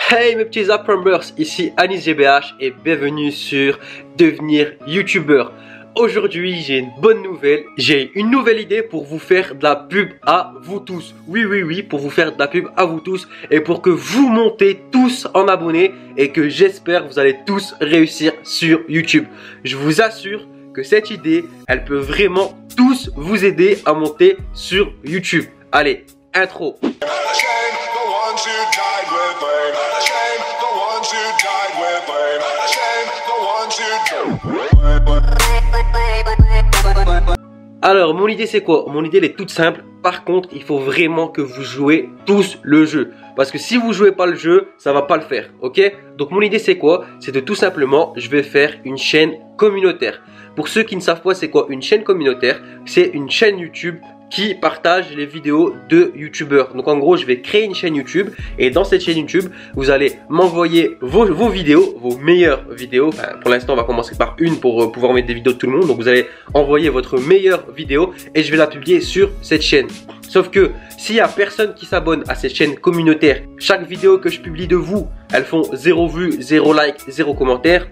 Hey mes petits Apprumbers, ici Anis GBH et bienvenue sur Devenir YouTubeur. Aujourd'hui j'ai une bonne nouvelle, j'ai une nouvelle idée pour vous faire de la pub à vous tous. Oui, pour vous faire de la pub à vous tous et pour que vous montez tous en abonnés et que j'espère vous allez tous réussir sur YouTube. Je vous assure que cette idée, elle peut vraiment tous vous aider à monter sur YouTube. Allez, intro. Alors mon idée c'est quoi? Mon idée elle est toute simple. Par contre il faut vraiment que vous jouez tous le jeu. Parce que si vous jouez pas le jeu, ça va pas le faire. Ok? Donc mon idée c'est quoi? C'est de tout simplement, je vais faire une chaîne communautaire. Pour ceux qui ne savent pas c'est quoi une chaîne communautaire, c'est une chaîne YouTube qui partage les vidéos de youtubeurs. Donc en gros je vais créer une chaîne YouTube et dans cette chaîne YouTube vous allez m'envoyer vos vidéos, vos meilleures vidéos. Enfin, pour l'instant on va commencer par une pour pouvoir mettre des vidéos de tout le monde. Donc vous allez envoyer votre meilleure vidéo et je vais la publier sur cette chaîne. Sauf que s'il y a personne qui s'abonne à cette chaîne communautaire, chaque vidéo que je publie de vous, elles font 0 vues, 0 like, 0 commentaire.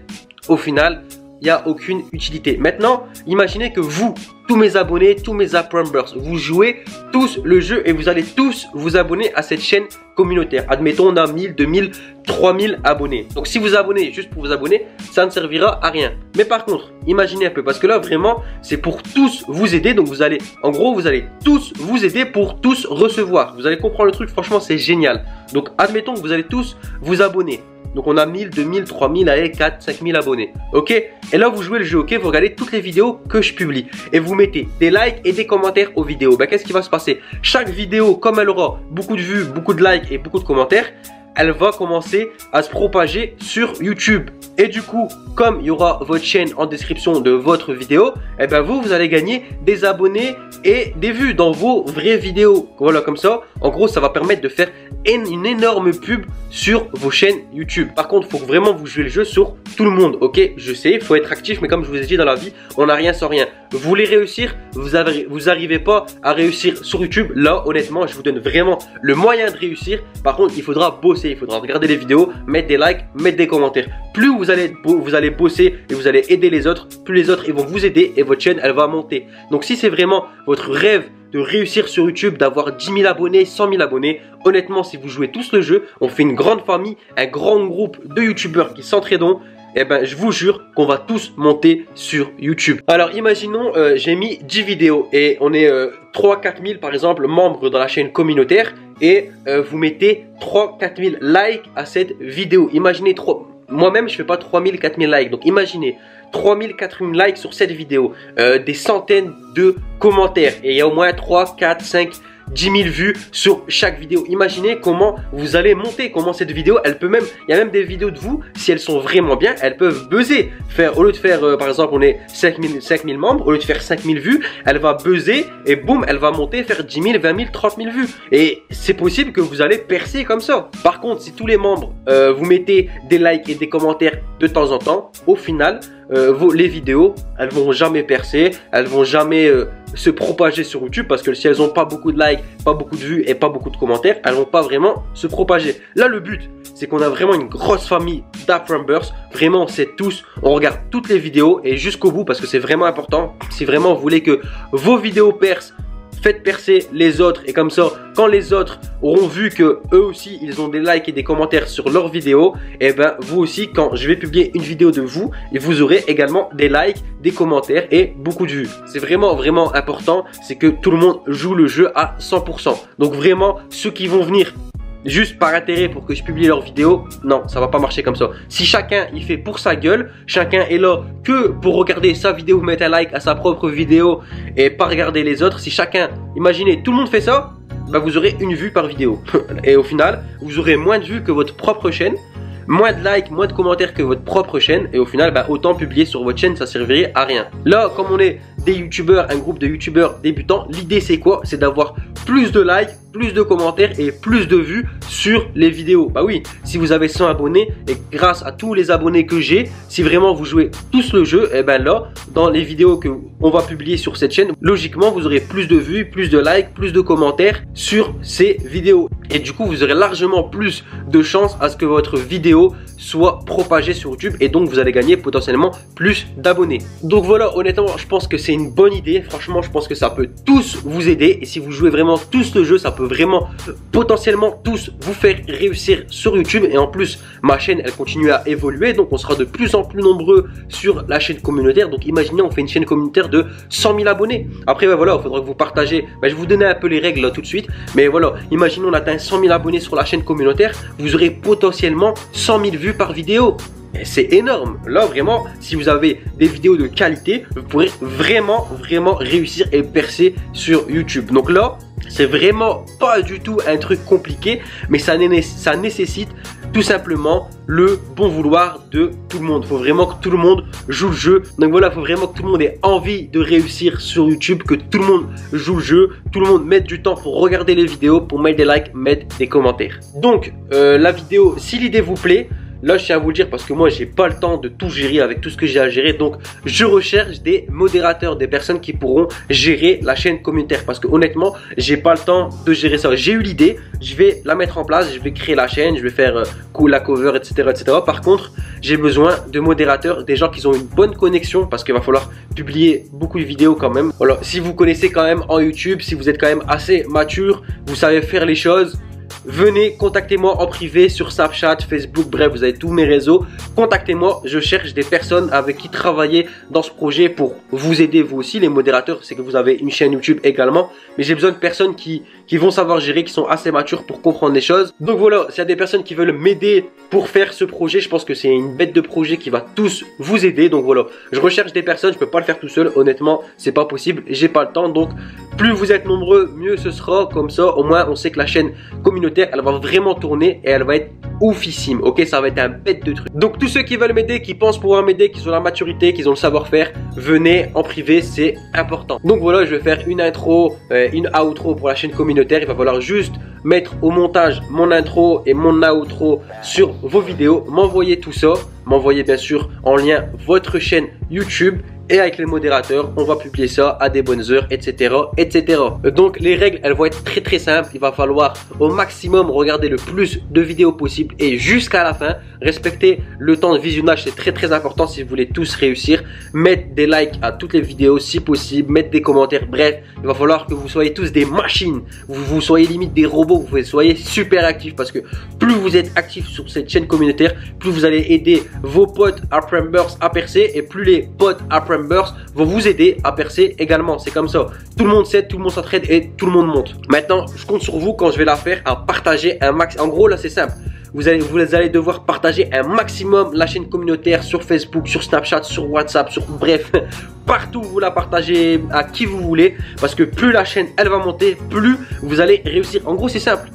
Au final il n'y a aucune utilité. Maintenant, imaginez que vous, tous mes abonnés, tous mes Apprumbers, vous jouez tous le jeu et vous allez tous vous abonner à cette chaîne communautaire. Admettons, on a 1000, 2000, 3000 abonnés. Donc si vous abonnez juste pour vous abonner, ça ne servira à rien. Mais par contre, imaginez un peu, parce que là, vraiment, c'est pour tous vous aider. Donc vous allez, en gros, vous allez tous vous aider pour tous recevoir. Vous allez comprendre le truc, franchement, c'est génial. Donc admettons que vous allez tous vous abonner. Donc on a 1000, 2000, 3000, allez 4, 5000 abonnés. Ok? Et là vous jouez le jeu, ok? Vous regardez toutes les vidéos que je publie. Et vous mettez des likes et des commentaires aux vidéos. Ben, qu'est-ce qui va se passer? Chaque vidéo, comme elle aura beaucoup de vues, beaucoup de likes et beaucoup de commentaires, elle va commencer à se propager sur YouTube. Et du coup, comme il y aura votre chaîne en description de votre vidéo, et ben vous allez gagner des abonnés et des vues dans vos vraies vidéos. Voilà, comme ça, en gros, ça va permettre de faire une énorme pub sur vos chaînes YouTube. Par contre, il faut vraiment vous jouer le jeu sur tout le monde, ok? Je sais, il faut être actif, mais comme je vous ai dit dans la vie, on n'a rien sans rien. Vous voulez réussir, vous n'arrivez pas à réussir sur YouTube. Là, honnêtement, je vous donne vraiment le moyen de réussir. Par contre, il faudra bosser, il faudra regarder les vidéos, mettre des likes, mettre des commentaires. Plus vous allez bosser et vous allez aider les autres, plus les autres ils vont vous aider et votre chaîne elle va monter. Donc si c'est vraiment votre rêve de réussir sur YouTube, d'avoir 10 000 abonnés, 100 000 abonnés, honnêtement si vous jouez tous le jeu, on fait une grande famille, un grand groupe de youtubeurs qui s'entraident. Et ben je vous jure qu'on va tous monter sur YouTube. Alors imaginons j'ai mis 10 vidéos et on est 3-4 000 par exemple membres dans la chaîne communautaire et vous mettez 3-4 000 likes à cette vidéo. Imaginez moi-même je fais pas 3000, 4000 likes. Donc imaginez 3000, 4000 likes sur cette vidéo, des centaines de commentaires et il y a au moins 3, 4, 5, 10 000 vues sur chaque vidéo. Imaginez comment vous allez monter, comment cette vidéo, elle peut même, il y a même des vidéos de vous, si elles sont vraiment bien, elles peuvent buzzer. Au lieu de faire, par exemple, on est 5000 membres, au lieu de faire 5000 vues, elle va buzzer et boum, elle va monter, faire 10 000, 20 000, 30 000 vues. Et c'est possible que vous allez percer comme ça. Par contre, si tous les membres, vous mettez des likes et des commentaires de temps en temps, au final, les vidéos, elles vont jamais percer, elles vont jamais se propager sur YouTube parce que si elles n'ont pas beaucoup de likes, pas beaucoup de vues et pas beaucoup de commentaires, elles vont pas vraiment se propager. Là le but c'est qu'on a vraiment une grosse famille d'Apprumbers, vraiment on sait tous, on regarde toutes les vidéos et jusqu'au bout parce que c'est vraiment important. Si vraiment vous voulez que vos vidéos percent, faites percer les autres et comme ça quand les autres auront vu que eux aussi ils ont des likes et des commentaires sur leurs vidéos, et ben vous aussi quand je vais publier une vidéo de vous, vous aurez également des likes, des commentaires et beaucoup de vues. C'est vraiment important, c'est que tout le monde joue le jeu à 100%. Donc vraiment ceux qui vont venir juste par intérêt pour que je publie leurs vidéos, non, ça va pas marcher comme ça. Si chacun il fait pour sa gueule, chacun est là que pour regarder sa vidéo, mettre un like à sa propre vidéo et pas regarder les autres, si chacun, imaginez, tout le monde fait ça, bah vous aurez une vue par vidéo. Et au final, vous aurez moins de vues que votre propre chaîne, moins de likes, moins de commentaires que votre propre chaîne et au final, bah, autant publier sur votre chaîne, ça servirait à rien. Là, comme on est des youtubeurs, un groupe de youtubeurs débutants, l'idée c'est quoi? C'est d'avoir plus de likes, plus de commentaires et plus de vues sur les vidéos. Bah oui, si vous avez 100 abonnés et grâce à tous les abonnés que j'ai, si vraiment vous jouez tous le jeu, et ben là, dans les vidéos que on va publier sur cette chaîne, logiquement vous aurez plus de vues, plus de likes, plus de commentaires sur ces vidéos. Et du coup, vous aurez largement plus de chances à ce que votre vidéo soit propagée sur YouTube et donc vous allez gagner potentiellement plus d'abonnés. Donc voilà, honnêtement, je pense que c'est une bonne idée. Franchement, je pense que ça peut tous vous aider. Et si vous jouez vraiment tous le jeu, ça peut vraiment potentiellement tous vous faire réussir sur YouTube. Et en plus, ma chaîne, elle continue à évoluer. Donc on sera de plus en plus nombreux sur la chaîne communautaire. Donc imaginez, on fait une chaîne communautaire de 100 000 abonnés. Après, ben voilà, il faudra que vous partagez. Ben, je vais vous donner un peu les règles là tout de suite. Mais voilà, imaginez, on atteint 100 000 abonnés sur la chaîne communautaire. Vous aurez potentiellement 100 000 vues par vidéo. C'est énorme. Là vraiment, si vous avez des vidéos de qualité, vous pourrez vraiment réussir et percer sur YouTube. Donc là, c'est vraiment pas du tout un truc compliqué, mais ça nécessite tout simplement le bon vouloir de tout le monde. Il faut vraiment que tout le monde joue le jeu. Donc voilà, il faut vraiment que tout le monde ait envie de réussir sur YouTube, que tout le monde joue le jeu, tout le monde mette du temps pour regarder les vidéos, pour mettre des likes, mettre des commentaires. Donc la vidéo, si l'idée vous plaît, là, je tiens à vous le dire parce que moi, j'ai pas le temps de tout gérer avec tout ce que j'ai à gérer. Donc, je recherche des modérateurs, des personnes qui pourront gérer la chaîne communautaire. Parce que honnêtement, j'ai pas le temps de gérer ça. J'ai eu l'idée, je vais la mettre en place, je vais créer la chaîne, je vais faire la cover, etc., etc. Par contre, j'ai besoin de modérateurs, des gens qui ont une bonne connexion parce qu'il va falloir publier beaucoup de vidéos quand même. Voilà, si vous connaissez quand même en YouTube, si vous êtes quand même assez mature, vous savez faire les choses, venez, contactez-moi en privé sur Snapchat, Facebook, bref, vous avez tous mes réseaux. Contactez-moi, je cherche des personnes avec qui travailler dans ce projet pour vous aider vous aussi. Les modérateurs, c'est que vous avez une chaîne YouTube également. Mais j'ai besoin de personnes qui vont savoir gérer, qui sont assez matures pour comprendre les choses. Donc voilà, s'il y a des personnes qui veulent m'aider pour faire ce projet, je pense que c'est une bête de projet qui va tous vous aider. Donc voilà, je recherche des personnes, je peux pas le faire tout seul. Honnêtement, c'est pas possible, j'ai pas le temps. Donc plus vous êtes nombreux, mieux ce sera. Comme ça, au moins, on sait que la chaîne communautaire, elle va vraiment tourner et elle va être oufissime. Ok, ça va être un bête de truc. Donc tous ceux qui veulent m'aider, qui pensent pouvoir m'aider, qui ont la maturité, qui ont le savoir-faire, venez en privé, c'est important. Donc voilà, je vais faire une intro, une outro pour la chaîne communautaire. Il va falloir juste mettre au montage mon intro et mon outro sur vos vidéos, m'envoyer tout ça, m'envoyer bien sûr en lien votre chaîne YouTube. Et avec les modérateurs, on va publier ça à des bonnes heures, etc., etc. Donc les règles, elles vont être très simples. Il va falloir au maximum regarder le plus de vidéos possible et jusqu'à la fin, respecter le temps de visionnage, c'est très important si vous voulez tous réussir. Mettre des likes à toutes les vidéos si possible, mettre des commentaires, bref, il va falloir que vous soyez tous des machines. Vous soyez limite des robots, vous soyez super actifs parce que plus vous êtes actifs sur cette chaîne communautaire, plus vous allez aider vos potes à Prembers à percer et plus les potes à Prembers vont vous aider à percer également. C'est comme ça. Tout le monde s'aide, tout le monde s'entraide et tout le monde monte. Maintenant, je compte sur vous quand je vais la faire à partager un max. En gros, là, c'est simple. Vous allez devoir partager un maximum la chaîne communautaire sur Facebook, sur Snapchat, sur WhatsApp, sur bref, partout vous la partagez à qui vous voulez. Parce que plus la chaîne, elle va monter, plus vous allez réussir. En gros, c'est simple.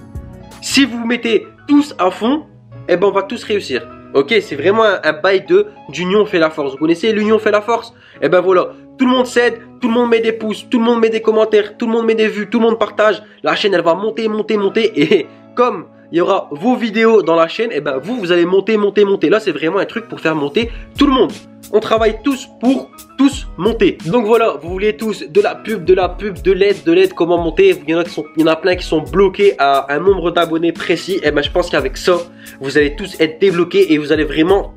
Si vous vous mettez tous à fond, eh ben, on va tous réussir. Ok, c'est vraiment un bail d'union fait la force. Vous connaissez l'union fait la force? Et ben voilà, tout le monde s'aide, tout le monde met des pouces, tout le monde met des commentaires, tout le monde met des vues, tout le monde partage. La chaîne, elle va monter et comme il y aura vos vidéos dans la chaîne, et ben vous allez monter. Là, c'est vraiment un truc pour faire monter tout le monde. On travaille tous pour tous monter. Donc voilà, vous voulez tous de la pub, de l'aide, comment monter. Il y en a plein qui sont bloqués à un nombre d'abonnés précis. Et ben je pense qu'avec ça, vous allez tous être débloqués et vous allez vraiment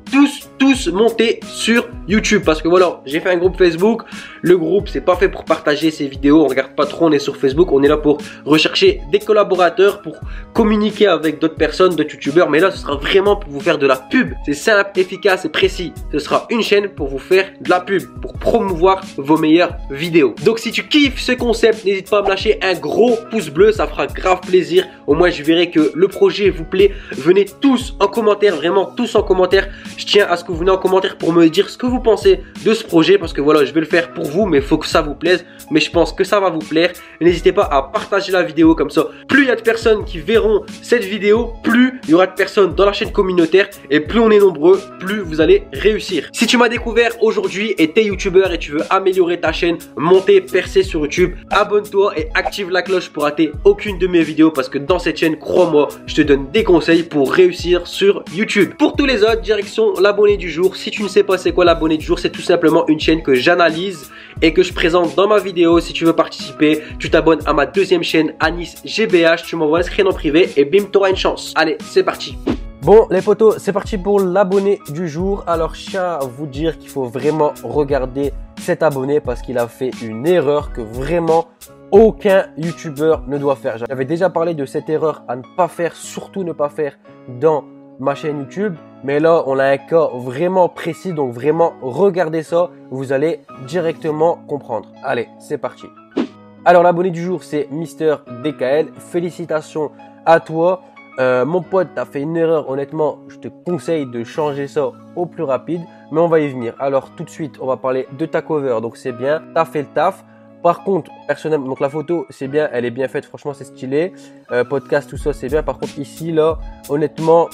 tous monter sur YouTube. Parce que voilà, j'ai fait un groupe Facebook. Le groupe, c'est pas fait pour partager ses vidéos. On regarde pas trop, on est sur Facebook. On est là pour rechercher des collaborateurs, pour communiquer avec d'autres personnes, d'autres youtubeurs. Mais là, ce sera vraiment pour vous faire de la pub. C'est simple, efficace et précis. Ce sera une chaîne pour vous faire de la pub, pour promouvoir vos meilleures vidéos. Donc si tu kiffes ce concept, n'hésite pas à me lâcher un gros pouce bleu, ça fera grave plaisir. Au moins je verrai que le projet vous plaît. Venez tous en commentaire, vraiment tous en commentaire. Je tiens à ce que vous venez en commentaire pour me dire ce que vous vous pensez de ce projet, parce que voilà, je vais le faire pour vous, mais il faut que ça vous plaise. Mais je pense que ça va vous plaire. N'hésitez pas à partager la vidéo, comme ça, plus il y a de personnes qui verront cette vidéo, plus il y aura de personnes dans la chaîne communautaire, et plus on est nombreux, plus vous allez réussir. Si tu m'as découvert aujourd'hui et t'es youtubeur et tu veux améliorer ta chaîne, monter, percer sur YouTube, abonne-toi et active la cloche pour rater aucune de mes vidéos, parce que dans cette chaîne, crois-moi, je te donne des conseils pour réussir sur YouTube. Pour tous les autres, direction l'abonné du jour. Si tu ne sais pas c'est quoi l'abonné du jour, c'est tout simplement une chaîne que j'analyse et que je présente dans ma vidéo. Si tu veux participer, tu t'abonnes à ma deuxième chaîne Anis GBH, tu m'envoies un screen en privé et bim, tu auras une chance. Allez, c'est parti. Bon les potos, c'est parti pour l'abonné du jour. Alors je tiens à vous dire qu'il faut vraiment regarder cet abonné parce qu'il a fait une erreur que vraiment aucun youtubeur ne doit faire. J'avais déjà parlé de cette erreur à ne pas faire, surtout ne pas faire dans ma chaîne YouTube. Mais là, on a un cas vraiment précis, donc vraiment regardez ça, vous allez directement comprendre. Allez, c'est parti. Alors l'abonné du jour, c'est Mister DKL. Félicitations à toi. Mon pote, t'as fait une erreur, honnêtement, je te conseille de changer ça au plus rapide, mais on va y venir. Alors tout de suite, on va parler de ta cover, donc c'est bien, t'as fait le taf. Par contre, personnellement, donc la photo, c'est bien, elle est bien faite, franchement, c'est stylé. Podcast, tout ça, c'est bien. Par contre, ici, là, honnêtement,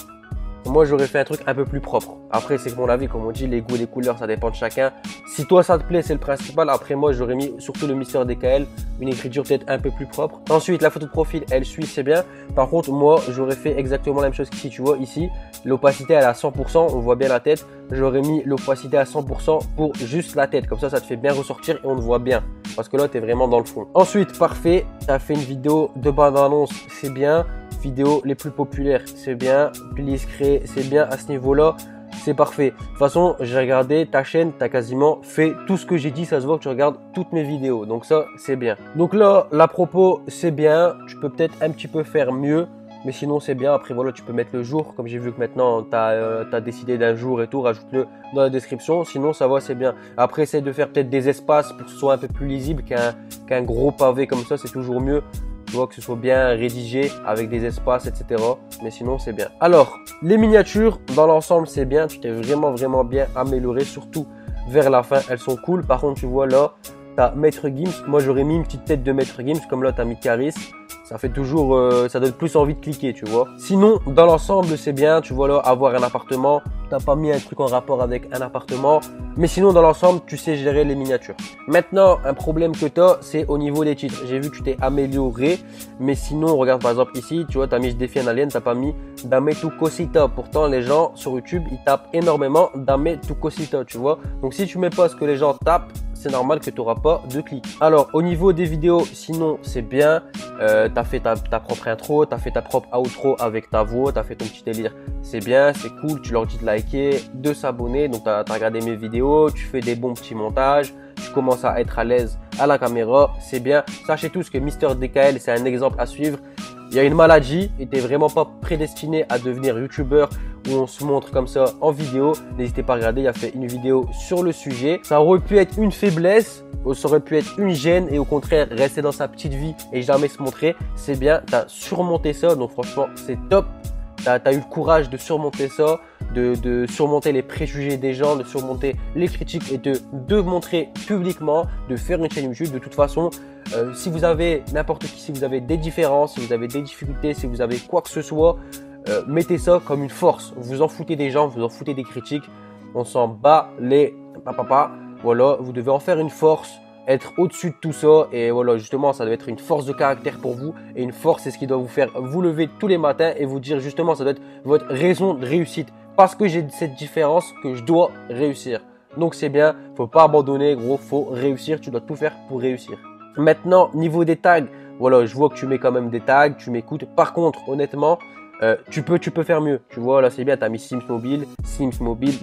moi, j'aurais fait un truc un peu plus propre. Après, c'est mon avis, comme on dit, les goûts, les couleurs, ça dépend de chacun. Si toi, ça te plaît, c'est le principal. Après, moi, j'aurais mis surtout le Mister DKL, une écriture peut-être un peu plus propre. Ensuite, la photo de profil, elle suit, c'est bien. Par contre, moi, j'aurais fait exactement la même chose qu'ici. Tu vois, ici, l'opacité, elle est à 100%. On voit bien la tête. J'aurais mis l'opacité à 100% pour juste la tête. Comme ça te fait bien ressortir et on te voit bien. Parce que là, tu es vraiment dans le fond. Ensuite, parfait. Tu as fait une vidéo de bande-annonce, c'est bien. Vidéos les plus populaires, c'est bien. Please créer, c'est bien. À ce niveau-là, c'est parfait. De toute façon, j'ai regardé ta chaîne, tu as quasiment fait tout ce que j'ai dit. Ça se voit que tu regardes toutes mes vidéos. Donc ça, c'est bien. Donc là, la propos, c'est bien. Tu peux peut-être un petit peu faire mieux. Mais sinon, c'est bien. Après, voilà, tu peux mettre le jour. Comme j'ai vu que maintenant, tu as décidé d'un jour et tout. Rajoute-le dans la description. Sinon, ça va, c'est bien. Après, essaie de faire peut-être des espaces pour que ce soit un peu plus lisible qu'un gros pavé comme ça. C'est toujours mieux. Tu vois, que ce soit bien rédigé avec des espaces, etc. Mais sinon, c'est bien. Alors, les miniatures, dans l'ensemble, c'est bien. Tu t'es vraiment bien amélioré, surtout vers la fin. Elles sont cool. Par contre, tu vois là, tu as Maître Gims. Moi, j'aurais mis une petite tête de Maître Gims. Comme là, tu as mis Caris. Ça fait toujours, ça donne plus envie de cliquer, tu vois. Sinon, dans l'ensemble, c'est bien. Tu vois là, avoir un appartement. T'as pas mis un truc en rapport avec un appartement. Mais sinon, dans l'ensemble, tu sais gérer les miniatures. Maintenant, un problème que tu as, c'est au niveau des titres. J'ai vu que tu t'es amélioré. Mais sinon, regarde par exemple ici, tu vois, tu as mis Je défie un alien, tu n'as pas mis Dame tu cosita. Pourtant, les gens sur YouTube, ils tapent énormément Dame tu cosita, tu vois. Donc, si tu mets pas ce que les gens tapent, c'est normal que tu n'auras pas de clics. Alors, au niveau des vidéos, sinon, c'est bien. Tu as fait ta propre intro, tu as fait ta propre outro avec ta voix, tu as fait ton petit délire. C'est bien, c'est cool. Tu leur dis de liker, de s'abonner. Donc, tu as regardé mes vidéos, tu fais des bons petits montages. Tu commences à être à l'aise à la caméra. C'est bien. Sachez tous que Mister DKL, c'est un exemple à suivre. Il y a une maladie et tu n'es vraiment pas prédestiné à devenir youtubeur où on se montre comme ça en vidéo. N'hésitez pas à regarder, il a fait une vidéo sur le sujet. Ça aurait pu être une faiblesse, ça aurait pu être une gêne et au contraire rester dans sa petite vie et jamais se montrer. C'est bien, tu as surmonté ça, donc franchement c'est top. Tu as eu le courage de surmonter ça, de surmonter les préjugés des gens, de surmonter les critiques et de montrer publiquement, de faire une chaîne YouTube. De toute façon, si vous avez n'importe qui, si vous avez des différences, si vous avez des difficultés, si vous avez quoi que ce soit, mettez ça comme une force. Vous en foutez des gens, vous en foutez des critiques. On s'en bat les papa. Voilà, vous devez en faire une force, être au-dessus de tout ça. Et voilà, justement, ça doit être une force de caractère pour vous. Et une force, c'est ce qui doit vous faire vous lever tous les matins et vous dire justement, ça doit être votre raison de réussite. Parce que j'ai cette différence que je dois réussir. Donc c'est bien, faut pas abandonner, gros, faut réussir. Tu dois tout faire pour réussir. Maintenant, niveau des tags, voilà, je vois que tu mets quand même des tags, tu m'écoutes. Par contre, honnêtement, tu peux faire mieux. Tu vois, là, c'est bien, tu as mis Sims Mobile,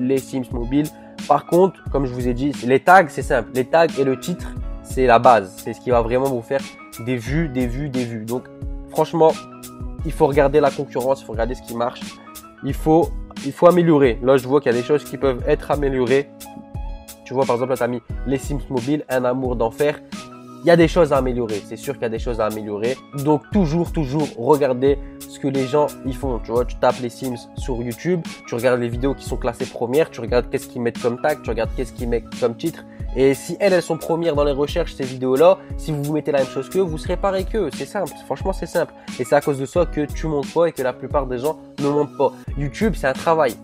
les Sims Mobile. Par contre, comme je vous ai dit, les tags, c'est simple. Les tags et le titre, c'est la base. C'est ce qui va vraiment vous faire des vues. Donc, franchement, il faut regarder la concurrence, il faut regarder ce qui marche. Il faut améliorer. Là, je vois qu'il y a des choses qui peuvent être améliorées. Tu vois, par exemple, là, tu as mis les Sims Mobile, un amour d'enfer. il y a des choses à améliorer. C'est sûr qu'il y a des choses à améliorer. Donc, toujours regarder ce que les gens y font. Tu vois, tu tapes les Sims sur YouTube, tu regardes les vidéos qui sont classées premières, tu regardes qu'est-ce qu'ils mettent comme tag, tu regardes qu'est-ce qu'ils mettent comme titre. Et si elles sont premières dans les recherches, ces vidéos-là, si vous mettez la même chose qu'eux, vous serez pareil qu'eux. C'est simple. Franchement, c'est simple. Et c'est à cause de ça que tu montes pas et que la plupart des gens ne montent pas. YouTube, c'est un travail.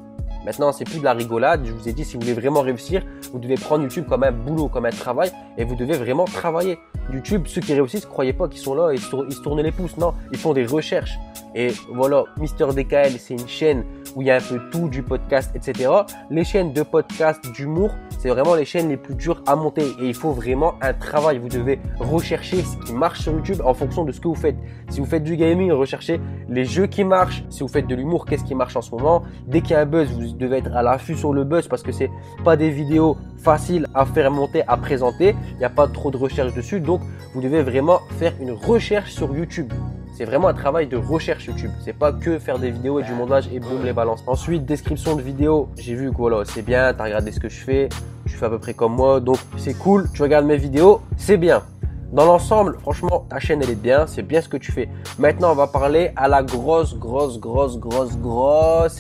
Maintenant, c'est plus de la rigolade. Je vous ai dit, si vous voulez vraiment réussir, vous devez prendre YouTube comme un boulot, comme un travail et vous devez vraiment travailler. YouTube, ceux qui réussissent, croyez pas qu'ils sont là et ils se tournent les pouces. Non, ils font des recherches. Et voilà, Mister DKL, c'est une chaîne où il y a un peu tout, du podcast, etc. Les chaînes de podcast, d'humour, c'est vraiment les chaînes les plus dures à monter et il faut vraiment un travail. Vous devez rechercher ce qui marche sur YouTube en fonction de ce que vous faites. Si vous faites du gaming, recherchez les jeux qui marchent. Si vous faites de l'humour, qu'est-ce qui marche en ce moment? Dès qu'il y a un buzz, vous devez être à l'affût sur le buzz parce que c'est pas des vidéos faciles à faire monter, à présenter. Il n'y a pas trop de recherche dessus. Donc, vous devez vraiment faire une recherche sur YouTube. C'est vraiment un travail de recherche YouTube. C'est pas que faire des vidéos et du montage et boum les balances. Ensuite, description de vidéo. J'ai vu que voilà, c'est bien, tu as regardé ce que je fais. Tu fais à peu près comme moi, donc c'est cool. Tu regardes mes vidéos, c'est bien. Dans l'ensemble, franchement, ta chaîne elle est bien, c'est bien ce que tu fais. Maintenant, on va parler à la grosse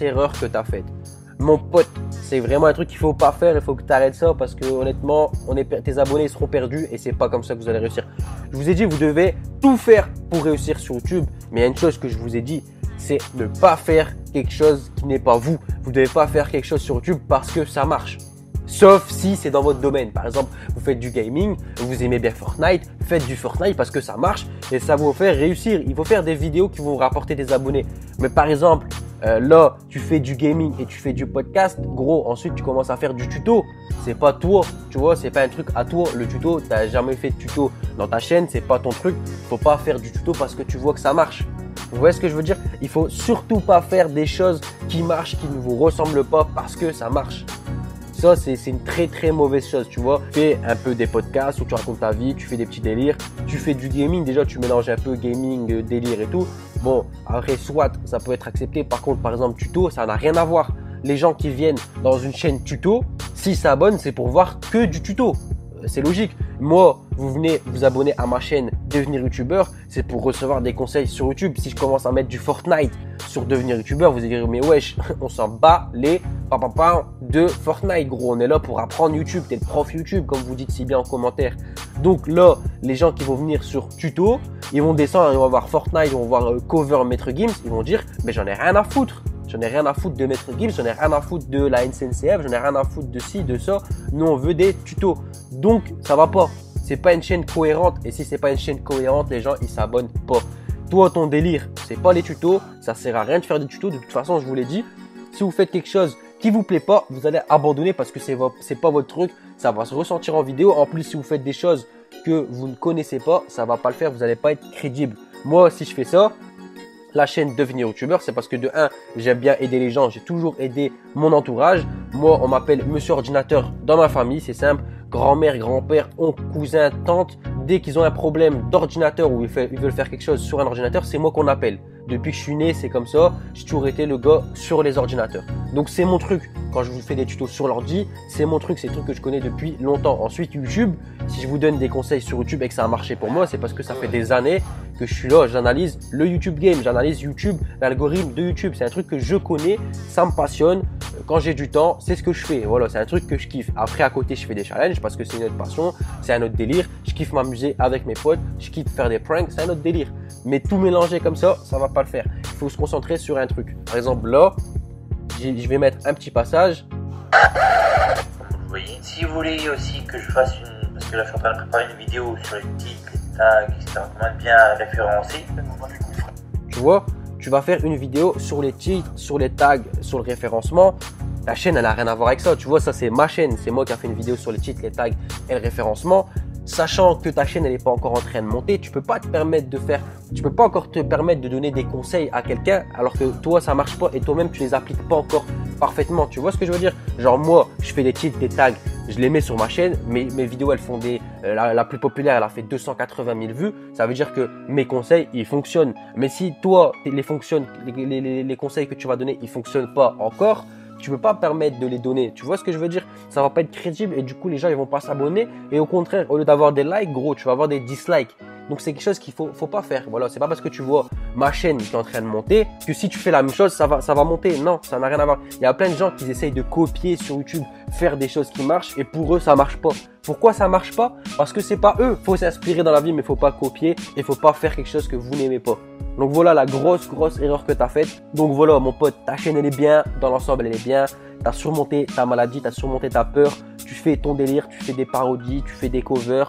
erreur que tu as faite. Mon pote, c'est vraiment un truc qu'il faut pas faire, il faut que tu arrêtes ça parce que honnêtement, tes abonnés seront perdus et c'est pas comme ça que vous allez réussir. Je vous ai dit, vous devez tout faire pour réussir sur YouTube, mais il y a une chose que je vous ai dit, c'est ne pas faire quelque chose qui n'est pas vous. Vous ne devez pas faire quelque chose sur YouTube parce que ça marche. Sauf si c'est dans votre domaine. Par exemple, vous faites du gaming, vous aimez bien Fortnite, faites du Fortnite parce que ça marche et ça va vous faire réussir. Il faut faire des vidéos qui vont vous rapporter des abonnés. Mais par exemple, là, tu fais du gaming et tu fais du podcast, gros, ensuite tu commences à faire du tuto. C'est pas toi, tu vois, c'est pas un truc à toi. Le tuto, tu n'as jamais fait de tuto dans ta chaîne, c'est pas ton truc. Faut pas faire du tuto parce que tu vois que ça marche. Vous voyez ce que je veux dire? Il faut surtout pas faire des choses qui marchent, qui ne vous ressemblent pas parce que ça marche. Ça, c'est une très mauvaise chose, tu vois. Tu fais un peu des podcasts où tu racontes ta vie, tu fais des petits délires. Tu fais du gaming, déjà tu mélanges un peu gaming, délire et tout. Bon, après, soit ça peut être accepté. Par contre, par exemple, tuto, ça n'a rien à voir. Les gens qui viennent dans une chaîne tuto, s'ils s'abonnent, c'est pour voir que du tuto. C'est logique. Moi, vous venez vous abonner à ma chaîne Devenir YouTubeur, c'est pour recevoir des conseils sur YouTube. Si je commence à mettre du Fortnite sur Devenir YouTubeur, vous allez dire mais wesh, on s'en bat les papapam de Fortnite, gros. On est là pour apprendre YouTube. T'es le prof YouTube, comme vous dites si bien en commentaire. Donc là, les gens qui vont venir sur tuto, ils vont descendre, ils vont voir Fortnite, ils vont voir cover Maître Gims, ils vont dire mais j'en ai rien à foutre. J'en ai rien à foutre de Maître Gims, j'en ai rien à foutre de la NCNCF, j'en ai rien à foutre de ci, de ça. Nous, on veut des tutos. Donc, ça va pas. C'est pas une chaîne cohérente. Et si c'est pas une chaîne cohérente, les gens, ils s'abonnent pas. Toi, ton délire, c'est pas les tutos. Ça sert à rien de faire des tutos. De toute façon, je vous l'ai dit. Si vous faites quelque chose qui vous plaît pas, vous allez abandonner parce que c'est pas votre truc. Ça va se ressentir en vidéo. En plus, si vous faites des choses que vous ne connaissez pas, ça va pas le faire. Vous allez pas être crédible. Moi, si je fais ça, la chaîne Devenir YouTubeur, c'est parce que de 1, j'aime bien aider les gens, j'ai toujours aidé mon entourage. Moi, on m'appelle Monsieur Ordinateur dans ma famille, c'est simple. Grand-mère, grand-père, oncle, cousin, tante, dès qu'ils ont un problème d'ordinateur ou ils veulent faire quelque chose sur un ordinateur, c'est moi qu'on appelle. Depuis que je suis né, c'est comme ça. J'ai toujours été le gars sur les ordinateurs. Donc, c'est mon truc. Quand je vous fais des tutos sur l'ordi, c'est mon truc. C'est le truc que je connais depuis longtemps. Ensuite, YouTube, si je vous donne des conseils sur YouTube et que ça a marché pour moi, c'est parce que ça fait des années que je suis là. J'analyse le YouTube game. J'analyse YouTube, l'algorithme de YouTube. C'est un truc que je connais. Ça me passionne. Quand j'ai du temps, c'est ce que je fais. Voilà, c'est un truc que je kiffe. Après, à côté, je fais des challenges parce que c'est une autre passion. C'est un autre délire. Je kiffe m'amuser avec mes potes. Je kiffe faire des pranks. C'est un autre délire. Mais tout mélanger comme ça va pas le faire. Il faut se concentrer sur un truc. Par exemple, là, je vais mettre un petit passage. Comme vous voyez, si vous voulez aussi que je fasse une... Parce que là, je suis en train de préparer une vidéo sur les titres, les tags, etc. Comment bien référencer. Tu vois, tu vas faire une vidéo sur les titres, sur les tags, sur le référencement. La chaîne, elle n'a rien à voir avec ça. Tu vois, ça, c'est ma chaîne. C'est moi qui ai fait une vidéo sur les titres, les tags et le référencement. Sachant que ta chaîne, elle n'est pas encore en train de monter, tu peux pas encore te permettre de donner des conseils à quelqu'un alors que toi, ça marche pas et toi-même, tu les appliques pas encore parfaitement. Tu vois ce que je veux dire? Genre, moi, je fais des titres, des tags, je les mets sur ma chaîne. Mes vidéos, elles font la plus populaire, elle a fait 280 000 vues. Ça veut dire que mes conseils, ils fonctionnent. Mais si toi, les conseils que tu vas donner, ils fonctionnent pas encore, tu peux pas permettre de les donner. Tu vois ce que je veux dire? Ça va pas être crédible et du coup les gens ils vont pas s'abonner et au contraire, au lieu d'avoir des likes, gros, tu vas avoir des dislikes. Donc c'est quelque chose qu'il faut pas faire. Voilà, c'est pas parce que tu vois ma chaîne qui est en train de monter que si tu fais la même chose, ça va monter. Non, ça n'a rien à voir. Il y a plein de gens qui essayent de copier sur YouTube, faire des choses qui marchent et pour eux ça marche pas. Pourquoi ça marche pas? Parce que c'est pas eux. Faut s'inspirer dans la vie mais faut pas copier et faut pas faire quelque chose que vous n'aimez pas. Donc voilà la grosse erreur que tu as faite. Donc voilà mon pote, ta chaîne elle est bien, dans l'ensemble elle est bien. Tu as surmonté ta maladie, tu as surmonté ta peur, tu fais ton délire, tu fais des parodies, tu fais des covers,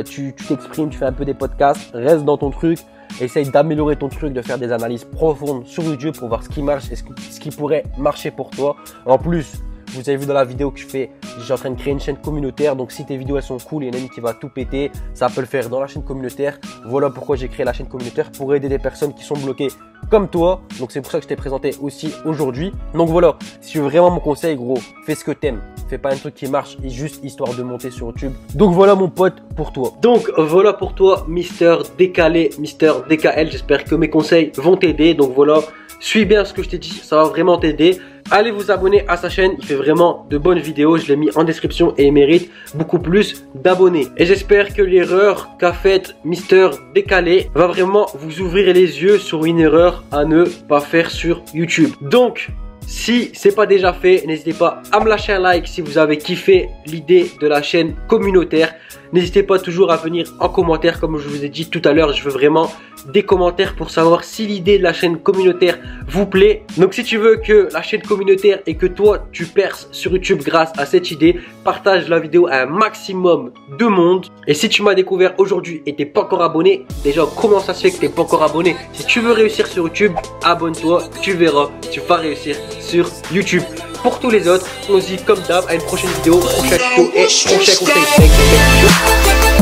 tu t'exprimes, tu fais un peu des podcasts, reste dans ton truc, essaye d'améliorer ton truc, de faire des analyses profondes sur YouTube pour voir ce qui marche et ce qui pourrait marcher pour toi. En plus, vous avez vu dans la vidéo que je suis en train de créer une chaîne communautaire. Donc si tes vidéos elles sont cool, il y en a une qui va tout péter, ça peut le faire dans la chaîne communautaire. Voilà pourquoi j'ai créé la chaîne communautaire, pour aider des personnes qui sont bloquées comme toi. Donc c'est pour ça que je t'ai présenté aussi aujourd'hui. Donc voilà, si tu veux vraiment mon conseil, gros, fais ce que t'aimes. Fais pas un truc qui marche juste histoire de monter sur YouTube. Donc voilà mon pote pour toi. Donc voilà pour toi Mister Décalé, Mister DKL. J'espère que mes conseils vont t'aider. Donc voilà, suis bien ce que je t'ai dit, ça va vraiment t'aider. Allez vous abonner à sa chaîne, il fait vraiment de bonnes vidéos, je l'ai mis en description et il mérite beaucoup plus d'abonnés. Et j'espère que l'erreur qu'a faite Mister Décalé va vraiment vous ouvrir les yeux sur une erreur à ne pas faire sur YouTube. Donc, si c'est pas déjà fait, n'hésitez pas à me lâcher un like si vous avez kiffé l'idée de la chaîne communautaire. N'hésitez pas toujours à venir en commentaire, comme je vous ai dit tout à l'heure, je veux vraiment des commentaires pour savoir si l'idée de la chaîne communautaire vous plaît. Donc si tu veux que la chaîne communautaire et que toi tu perces sur YouTube grâce à cette idée, partage la vidéo à un maximum de monde. Et si tu m'as découvert aujourd'hui et t'es pas encore abonné, déjà comment ça se fait que t'es pas encore abonné? Si tu veux réussir sur YouTube, abonne-toi, tu verras, tu vas réussir sur YouTube. Pour tous les autres, on se dit comme d'hab à une prochaine vidéo, prochain tuto et prochain conseil.